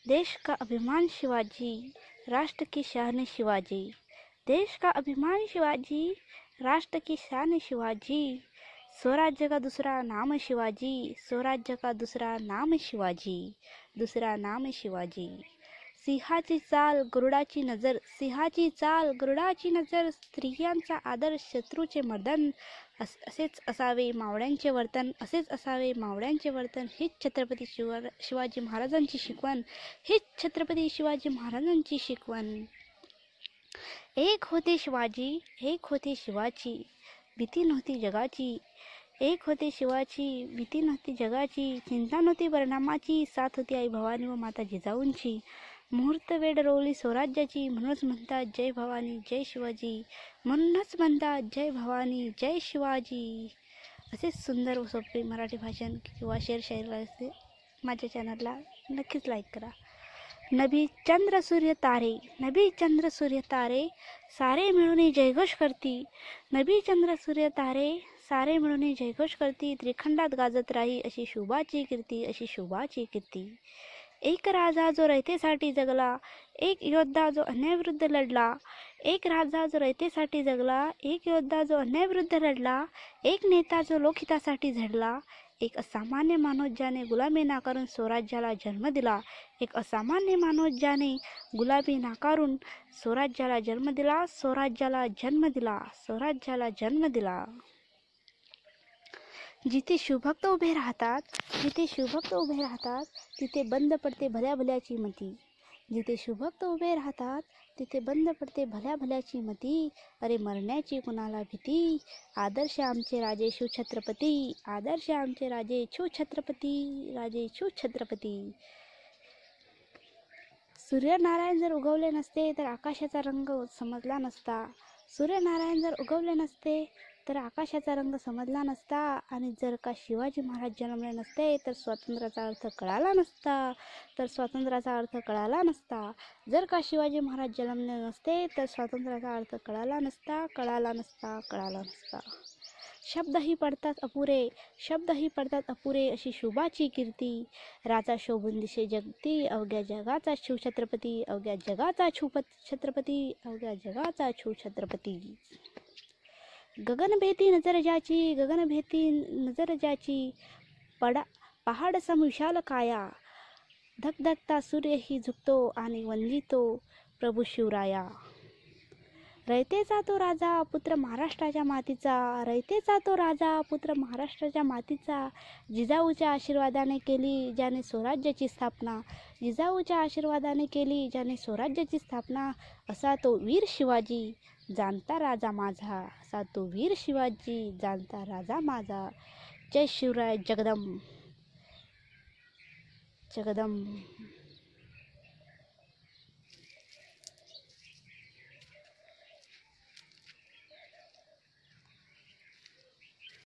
देश का अभिमान शिवाजी, राष्ट्र की शान शिवाजी। देश का अभिमान शिवाजी, राष्ट्र की शान शिवाजी। स्वराज्य का दूसरा नाम शिवाजी, स्वराज्य का दूसरा नाम शिवाजी, दूसरा नाम शिवाजी। सिंहाची चाल गरुडाची नजर, सिंहाची चाल गरुडाची नजर, स्त्रियांचा आदर शत्रूचे मर्दन, असेच असावे मावळ्यांचे वर्तन, असेच असावे मावळ्यांचे वर्तन। हीच छत्रपती शिवाजी महाराजांची शिकवण, हीच छत्रपती शिवाजी महाराजांची शिकवण। एक होते शिवाजी, एक होते शिवाची, भीती नव्हती जगाची। एक होते शिवाची, भीती नव्हती जगाची, चिंता नव्हती परिणामाची, साथ होती आई भवानी व माता जिजाऊंची। मुहूर्त वेळ रोवली स्वराज्याची, म्हणूनच म्हणतात जय भवानी जय शिवाजी, म्हणूनच म्हणतात जय भवानी जय शिवाजी। असे सुंदर व सोपे मराठी भाषण किंवा शेर शायरी असते माझ्या चॅनलला नक्कीच लाईक करा। नभी चंद्र सूर्य तारे, नभी चंद्र सूर्य तारे, सारे मिळून जयघोष करती। नभी चंद्र सूर्य तारे, सारे मिळून जयघोष करती। त्रिखंडात गाजत राही अशी शुभाची कीर्ती, अशी शुभाची कीर्ती। एक राजा जो रयतेसाठी जगला, एक योद्धा जो अन्यायाविरुद्ध लढला। एक राजा जो रयतेसाठी जगला, एक योद्धा जो अन्यायाविरुद्ध लढला। एक नेता जो लोकहितासाठी झडला। एक असामान्य माणूस ज्याने गुलामी नाकारून स्वराज्याला जन्म दिला। एक असामान्य माणूस ज्याने गुलामी नाकारून स्वराज्याला जन्म दिला, स्वराज्याला जन्म दिला, स्वराज्याला जन्म दिला। जिथे शिवभक्त उभे राहतात, जिथे शिवभक्त उभे राहतात, तिथे बंद पडते भल्या भल्याची मती। जिथे शिवभक्त उभे राहतात, तिथे बंद पडते भल्या भल्याची मती। अरे मरण्याची कुणाला भीती, आदर्श आमचे राजे शिवछत्रपती, आदर्श आमचे राजे शिवछत्रपती, राजे शिवछत्रपती। सूर्यनारायण जर उगवले नसते तर आकाशाचा रंग समजला नसता। सूर्यनारायण जर उगवले नसते तर आकाशाचा रंग समजला नसता। आणि जर का शिवाजी महाराज जन्मले नसते तर स्वातंत्र्याचा अर्थ कळाला नसता, तर स्वातंत्र्याचा अर्थ कळाला नसता। जर का शिवाजी महाराज जन्मले नसते तर स्वातंत्र्याचा अर्थ कळाला नसता, कळाला नसता, कळाला नसता। शब्दही पडतात अपुरे, शब्दही पडतात अपुरे, अशी शुभाची कीर्ती। राजा शोभून दिसे जगती, अवघ्या जगाचा शिवछत्रपती, अवघ्या जगाचा शिवछत्रपती, अवघ्या जगाचा शिवछत्रपती। गगनभेदी नजर ज्याची, गगनभेदी नजर ज्याची, पहाड सम विशाल काया। धगधगता सूर्यही झुकतो आणि वंदितो प्रभू शिवराया। रयतेचा तो राजा पुत्र महाराष्ट्राच्या मातीचा, रयतेचा तो राजा पुत्र महाराष्ट्राच्या मातीचा। जिजाऊच्या आशीर्वादाने केली ज्याने स्वराज्याची स्थापना, जिजाऊच्या आशीर्वादाने केली ज्याने स्वराज्याची स्थापना। असा तो वीर शिवाजी जाणता राजा माझा, असा तो वीर शिवाजी जाणता राजा माझा। जय शिवराय जगदम जगदम।